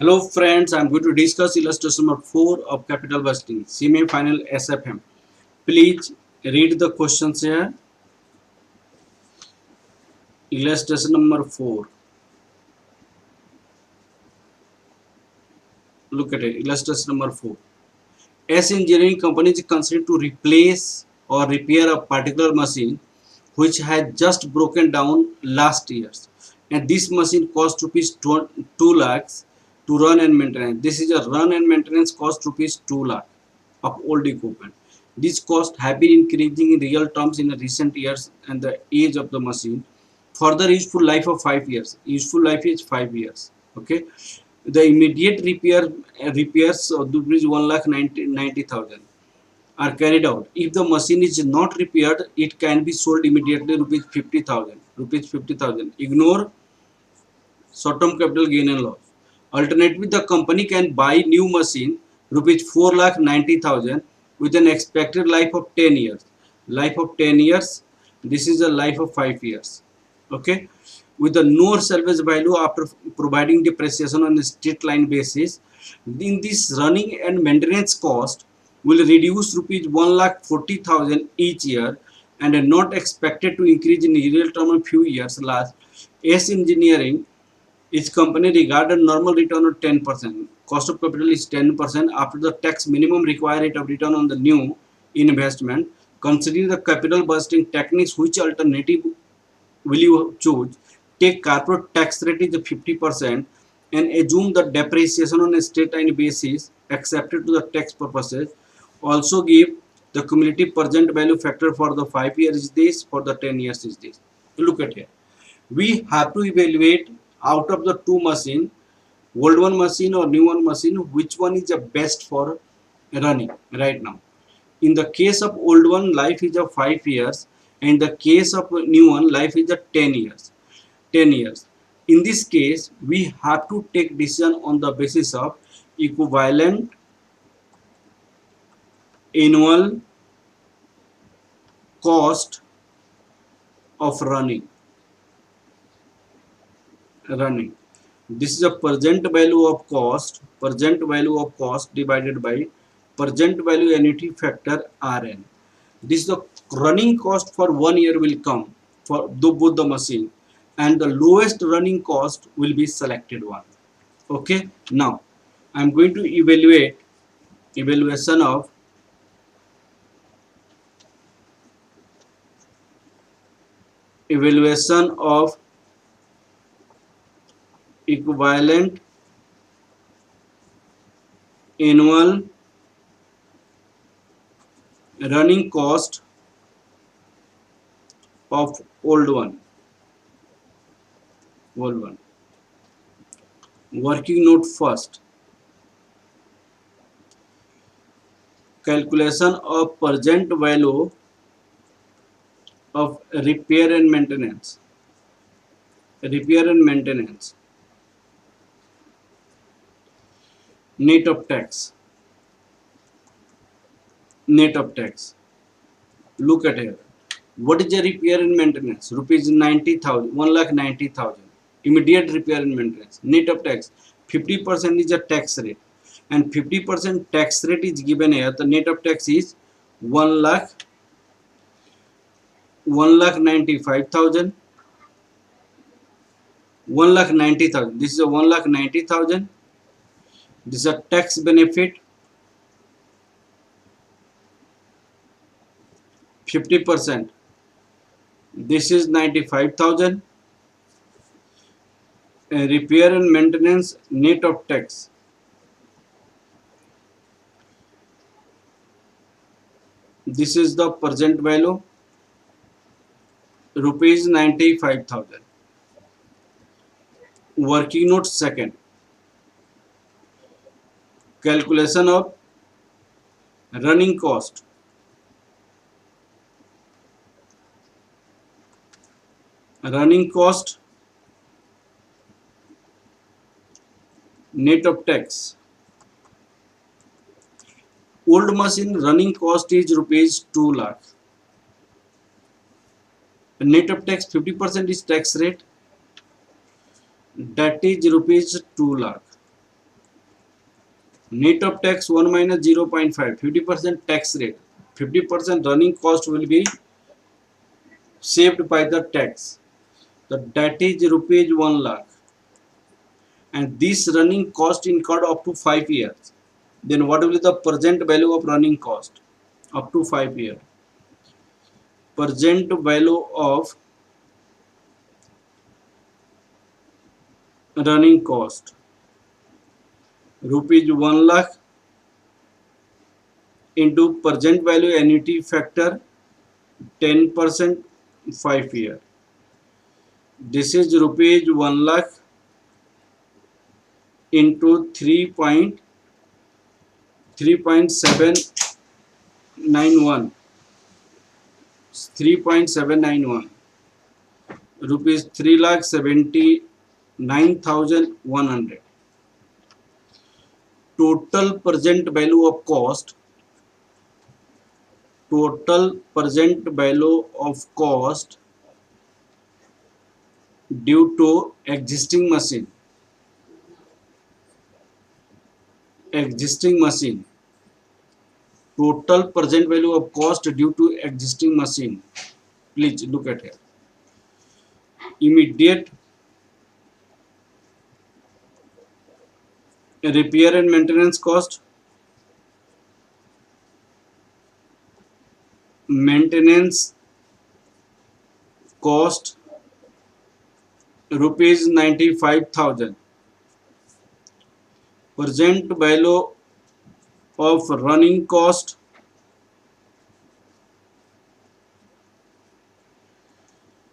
Hello friends, I'm going to discuss illustration number 4 of capital budgeting, semi-final SFM. Please read the questions here. Illustration number 4. Look at it. Illustration number 4. As engineering company is considered to replace or repair a particular machine which had just broken down last years. And this machine cost rupees 2 lakhs to run and maintenance. This is a run and maintenance cost rupees 2 lakh of old equipment. These costs have been increasing in real terms in the recent years and the age of the machine. Further useful life of 5 years. Useful life is 5 years. Okay. The immediate repairs of rupees 1,90,000 are carried out. If the machine is not repaired, it can be sold immediately rupees 50,000. Rupees 50,000. Ignore short-term capital gain and loss. Alternatively, the company can buy new machine rupees 4,90,000 with an expected life of 10 years. Life of 10 years. This is a life of 5 years. Okay. With the no salvage value after providing depreciation on a straight line basis, in this running and maintenance cost will reduce rupees 1,40,000 each year and are not expected to increase in real term in few years. Last, S engineering is company regarded normal return of 10%. Cost of capital is 10% after the tax minimum required rate of return on the new investment. Considering the capital budgeting techniques, which alternative will you choose? Take corporate tax rate is 50% and assume the depreciation on a straight line basis accepted to the tax purposes. Also give the cumulative present value factor for the 5 years is this, for the 10 years is this. Look at here. We have to evaluate out of the two machine, old one machine or new one machine, which one is the best for running right now. In the case of old one, life is of 5 years. In the case of new one, life is of 10 years. 10 years. In this case, we have to take decision on the basis of equivalent annual cost of running. This is a present value of cost divided by present value annuity factor Rn. This is the running cost for 1 year will come for both the machine, and the lowest running cost will be selected one. Okay, now I am going to evaluation of equivalent annual running cost of old one. Working note first. Calculation of present value of repair and maintenance. Net of tax. Look at here. What is the repair and maintenance? Rupees 90,000, 1,90,000. Immediate repair and maintenance. Net of tax. 50% is a tax rate, and 50% tax rate is given here. The net of tax is 1 lakh 1,95,000. 1,90,000. This is a 1,90,000. This is a tax benefit. 50%. This is 95,000. Repair and maintenance net of tax. This is the present value. Rupees 95,000. Working note second. Calculation of running cost. Net of tax. Old machine running cost is rupees 2 lakh. Net of tax 50% is tax rate. That is rupees 2 lakh. Net of tax 1 minus 0.5, 50% tax rate. 50% running cost will be saved by the tax. So that is rupees 1 lakh. And this running cost incurred up to 5 years. Then what will be the present value of running cost? Up to 5 years. Present value of running cost. Rupees 1 lakh into present value annuity factor 10% 5 year. This is rupees 1 lakh into 3.791 3.791 rupees 3,79,100. Total present value of cost. Total present value of cost due to existing machine. Existing machine. Total present value of cost due to existing machine. Please look at here. Immediate repair and maintenance cost. Maintenance cost rupees 95,000. Present value of running cost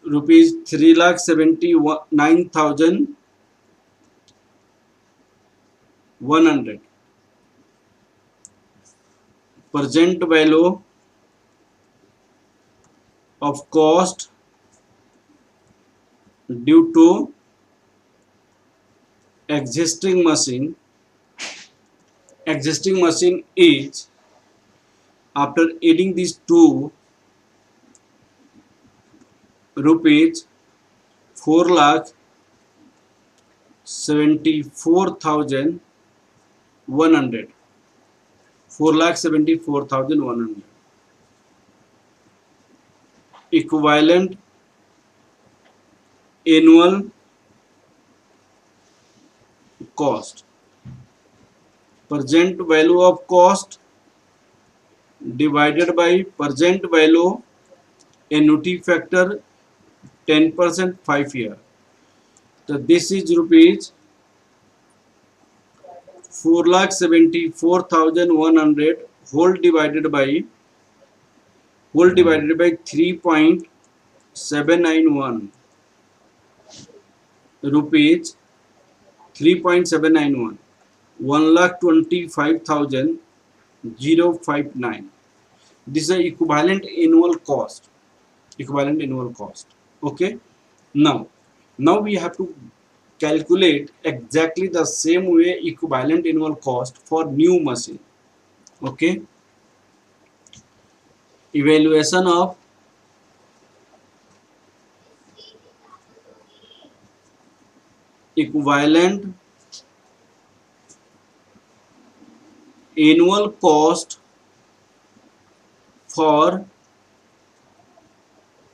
rupees 3,79,100. Present value of cost due to existing machine. Existing machine is, after adding these two, rupees 4,74,100. 4,74,100. Equivalent annual cost. Present value of cost divided by present value annuity factor 10% 5 year. So this is rupees 4,74,100 whole divided by 3.791 rupees 3.791 1,25,059. This is the equivalent annual cost. Equivalent annual cost. Okay. Now we have to calculate exactly the same way equivalent annual cost for new machine. Okay. Evaluation of equivalent annual cost for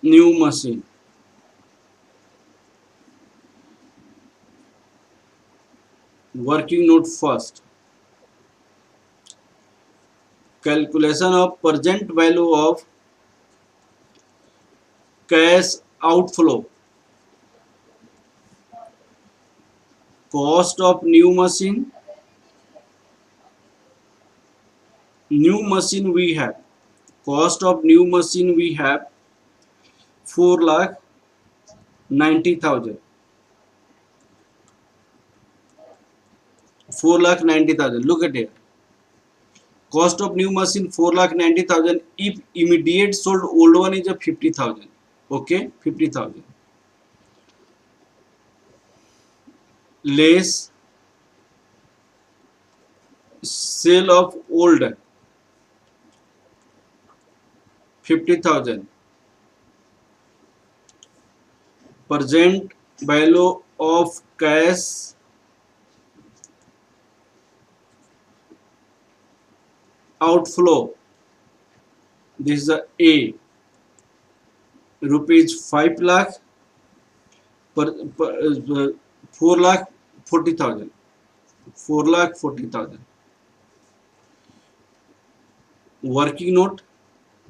new machine. Working note first. Calculation of present value of cash outflow. Cost of new machine. New machine we have. Cost of new machine we have 4,90,000. 4,90,000. Look at it. Cost of new machine 4,90,000. If immediate sold old one is a 50,000. Okay, 50,000. Less sale of old 50,000. Present value of cash outflow, this is the A, rupees 5 lakh per 4 lakh 40,000, 4 lakh 40,000. Working note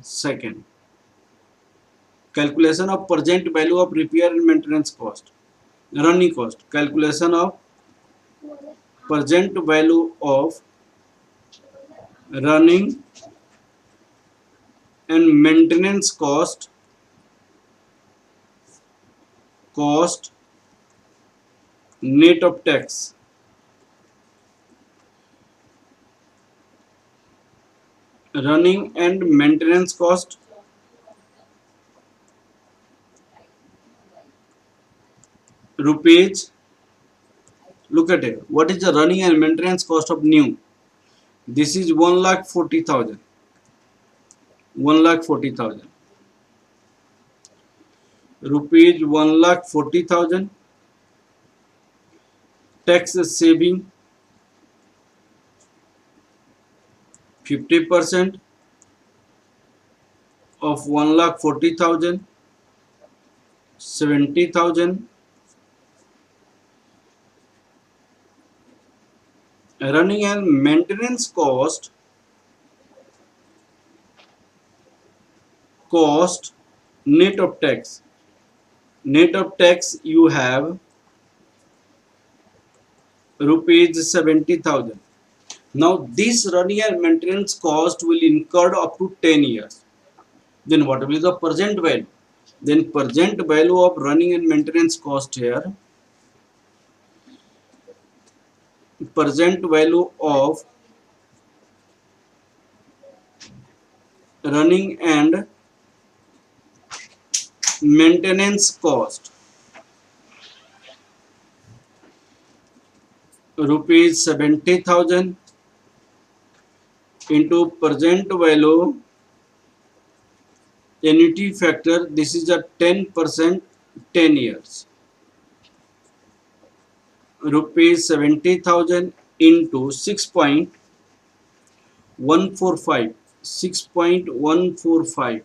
second. Calculation of present value of repair and maintenance cost. Running cost. Calculation of present value of running and maintenance cost net of tax. Running and maintenance cost rupees. Look at it. What is the running and maintenance cost of new? This is 1,40,000. 1,40,000. Rupees 1,40,000. Tax saving 50% of 1,40,000. 70,000. Running and maintenance cost net of tax. Net of tax you have rupees 70,000. Now this running and maintenance cost will incur up to 10 years. Then what will be the present value? Then present value of running and maintenance cost here. Present value of running and maintenance cost rupees 70,000 into present value annuity factor. This is a 10%, 10 years. Rupees 70,000 into 6.145. 6.145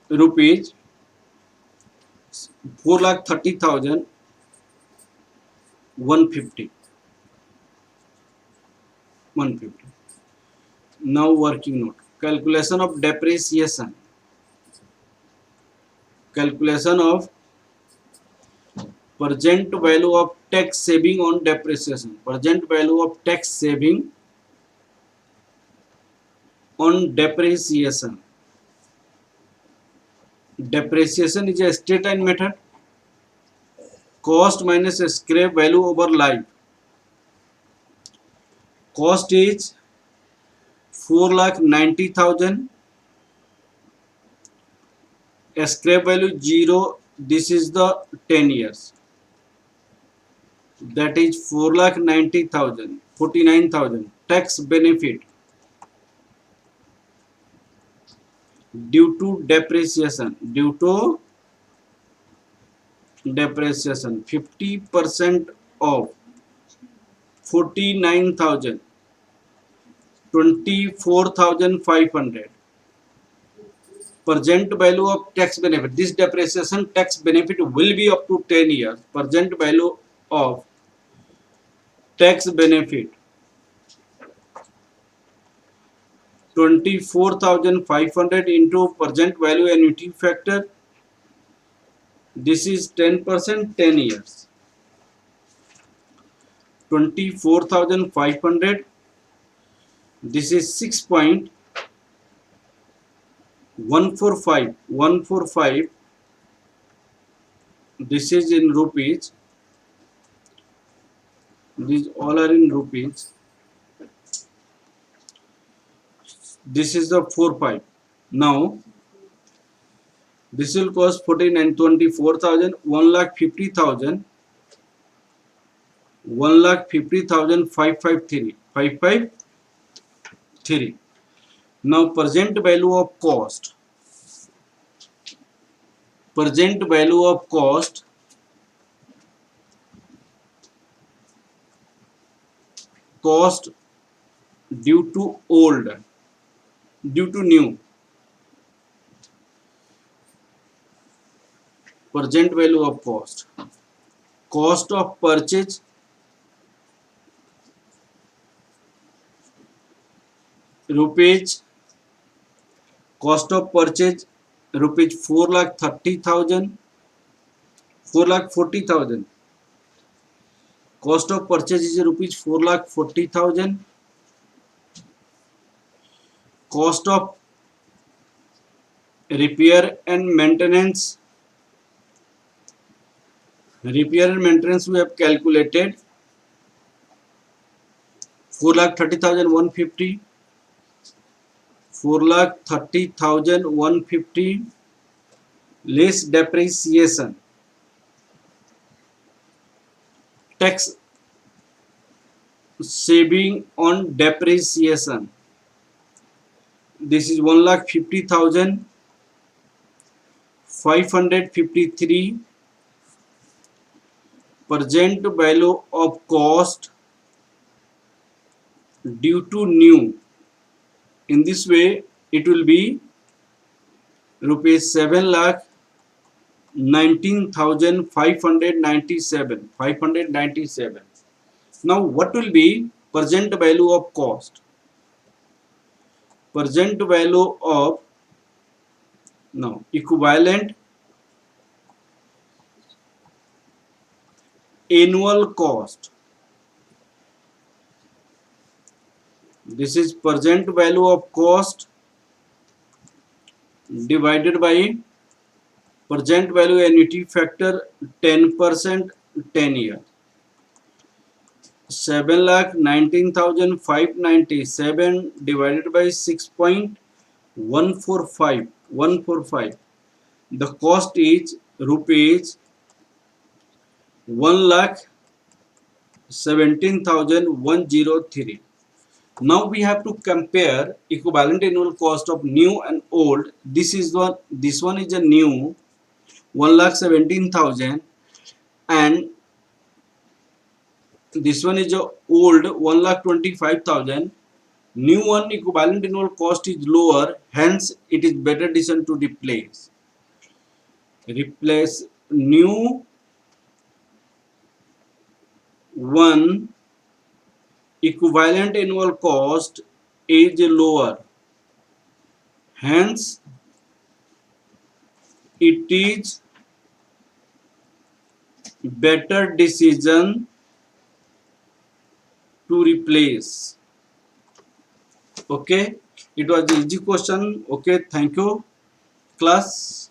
rupees 4,30,000 150. Now working note. Calculation of depreciation. Calculation of present value of tax saving on depreciation. Present value of tax saving on depreciation. Depreciation is a straight line method. Cost minus scrap value over life. Cost is 4,90,000. Scrap value 0. This is the 10 years. That is 4,90,000. 49,000. Tax benefit due to depreciation. 50% of 49,000. 24,500. Present value of tax benefit. This depreciation tax benefit will be up to 10 years. Present value of tax benefit 24,500 into present value annuity factor. This is 10%, 10 years. 24,500. This is 6.145. 145. This is in rupees. These all are in rupees. This is the 4.5. Now this will cost 49, 24,000, 1,50,000, 1,50,000, 553, 553. Now present value of cost. Present value of cost due to old, due to new. Present value of cost. Cost of purchase rupees. Cost of purchase rupees 4,30,000, 4,40,000. Cost of purchase is rupees 4,40,000. Cost of repair and maintenance. Repair and maintenance we have calculated 4,30,150. 4,30,150 less depreciation. Tax saving on depreciation. This is 1,50,553. Present value of cost due to new. In this way, it will be rupees 7,19,597. 597. Now, what will be present value of cost? Present value of now equivalent annual cost. This is present value of cost divided by present value annuity factor 10%, 10 year. 7,19,597 divided by 6.145. 145. The cost is rupees 1,17,103. Now we have to compare equivalent annual cost of new and old. This one is a new 1,17,000 and this one is a old 1,25,000. New one equivalent annual cost is lower, hence it is better decision to replace. Replace new one equivalent annual cost is lower, hence it is better decision to replace. Okay, it was easy question. Okay, thank you class.